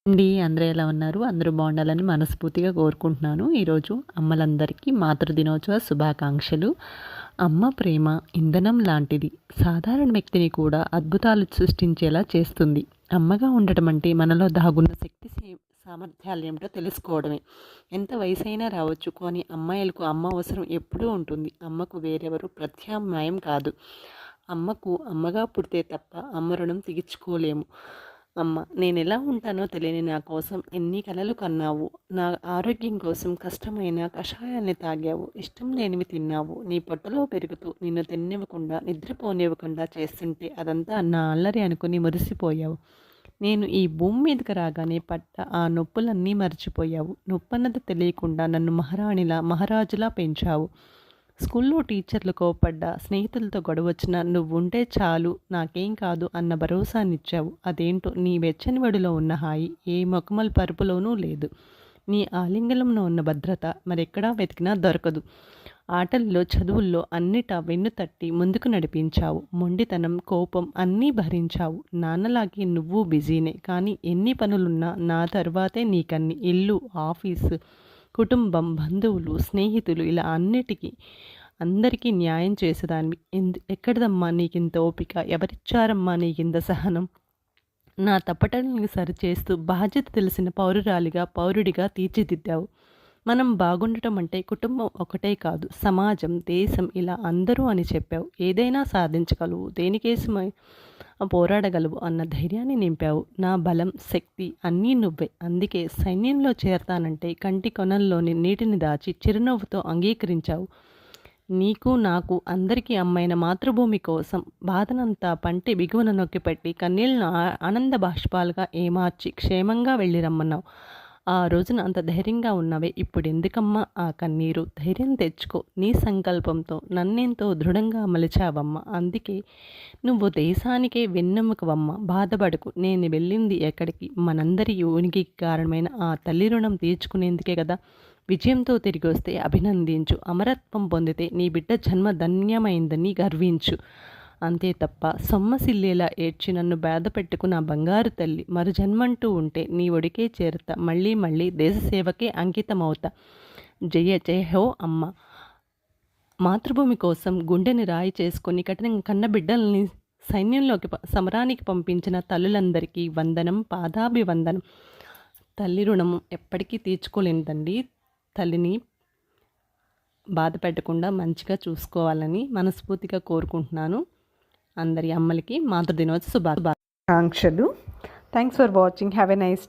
అందరూ ఎలా ఉన్నారు? అందరూ బాగుండాలని మనస్ఫూర్తిగా కోరుకుంటున్నాను. ఈరోజు అమ్మలందరికీ మాతృదినోత్సవ శుభాకాంక్షలు. అమ్మ ప్రేమ ఇంధనం లాంటిది. సాధారణ వ్యక్తిని కూడా అద్భుతాలు సృష్టించేలా చేస్తుంది. అమ్మగా ఉండటం అంటే మనలో దాగున్న శక్తి సామర్థ్యాలు ఏమిటో తెలుసుకోవడమే. ఎంత వయసైనా రావచ్చు, కానీ అమ్మాయిలకు అమ్మ అవసరం ఎప్పుడూ ఉంటుంది. అమ్మకు వేరెవరు ప్రత్యామ్నాయం కాదు. అమ్మకు అమ్మగా పుడితే తప్ప అమ్మ రుణం తీర్చుకోలేము. అమ్మ, నేను ఎలా ఉంటానో తెలియని నా కోసం ఎన్ని కలలు కన్నావు. నా ఆరోగ్యం కోసం కష్టమైన కషాయాన్ని తాగావు. ఇష్టం లేనివి తిన్నావు. నీ పొట్టలో పెరుగుతూ నిన్ను తిన్నివ్వకుండా నిద్రపోనివ్వకుండా చేస్తుంటే అదంతా నా అల్లరి అనుకుని మురిసిపోయావు. నేను ఈ భూమి మీదకి రాగానే పట్ట ఆ నొప్పులన్నీ మర్చిపోయావు. నొప్పన్నది తెలియకుండా నన్ను మహారాణిలా మహారాజులా పెంచావు. స్కూల్లో టీచర్లు కోపడ్డా, స్నేహితులతో గొడవచ్చినా నువ్వుంటే చాలు, నాకేం కాదు అన్న భరోసానిచ్చావు. అదేంటో నీ వెచ్చని వడిలో ఉన్న హాయి ఏ మొకమల్ పరుపులోనూ లేదు. నీ ఆలింగనంలో ఉన్న భద్రత మరెక్కడా వెతికినా దొరకదు. ఆటల్లో, చదువుల్లో అన్నిటా వెన్ను తట్టి ముందుకు నడిపించావు. మొండితనం, కోపం అన్నీ భరించావు. నాన్నలాగే నువ్వు బిజీనే, కానీ ఎన్ని పనులున్నా నా తర్వాతే నీకన్ని. ఇల్లు, ఆఫీసు, కుటుంబం, బంధువులు, స్నేహితులు ఇలా అందరికీ న్యాయం చేసేదానివి. ఎక్కడిదమ్మా నీకింత ఓపిక? ఎవరిచ్చారమ్మా నీకింత సహనం? నా తప్పటల్ని సరిచేస్తూ బాధ్యత తెలిసిన పౌరుడిగా తీర్చిదిద్దావు. మనం బాగుండటం అంటే కుటుంబం ఒకటే కాదు, సమాజం, దేశం ఇలా అందరూ అని చెప్పావు. ఏదైనా సాధించగలవు, దేనికేసమై పోరాడగలవు అన్న ధైర్యాన్ని నింపావు. నా బలం, శక్తి అన్నీ నువ్వే. అందుకే సైన్యంలో చేరతానంటే కంటి కొనల్లోని నీటిని దాచి చిరునవ్వుతో అంగీకరించావు. నీకు, నాకు, అందరికీ అమ్మైన మాతృభూమి కోసం బాధనంతా పంటి బిగువన నొక్కిపెట్టి కన్నీళ్లను ఆనంద బాష్పాలుగా ఏమార్చి క్షేమంగా వెళ్ళి రమ్మన్నావు. ఆ రోజున అంత ధైర్యంగా ఉన్నవే, ఇప్పుడు ఎందుకమ్మా ఆ కన్నీరు? ధైర్యం తెచ్చుకో. నీ సంకల్పంతో నన్నెంతో దృఢంగా మలిచావమ్మ. అందుకే నువ్వు దేశానికే వెన్నెముకవమ్మ. బాధపడకు. నేను వెళ్ళింది ఎక్కడికి? మనందరి ఉనికికి కారణమైన ఆ తల్లి రుణం తీర్చుకునేందుకే కదా. విజయంతో తిరిగి వస్తే అభినందించు. అమరత్వం పొందితే నీ బిడ్డ జన్మ ధన్యమైందని గర్వించు. అంతే తప్ప సొమ్మసిల్లేలా ఏడ్చి నన్ను బాధ పెట్టుకున్న బంగారు తల్లి, మరు జన్మంటూ ఉంటే నీ ఒడికే చేరతా. మళ్ళీ మళ్ళీ దేశసేవకే అంకితమవుతా. జయ జయ హో అమ్మ. మాతృభూమి కోసం గుండెని రాయి చేసుకొని కన్న బిడ్డల్ని సైన్యంలోకి సమరానికి పంపించిన తల్లులందరికీ వందనం, పాదాభివందనం. తల్లి రుణం ఎప్పటికీ తీర్చుకోలేనిదండి. తల్లిని బాధ పెట్టకుండా మంచిగా చూసుకోవాలని మనస్ఫూర్తిగా కోరుకుంటున్నాను. అందరి అమ్మలకి మాతృదినోత్సవ శుభాకాంక్షలు. Thanks for watching. Have a nice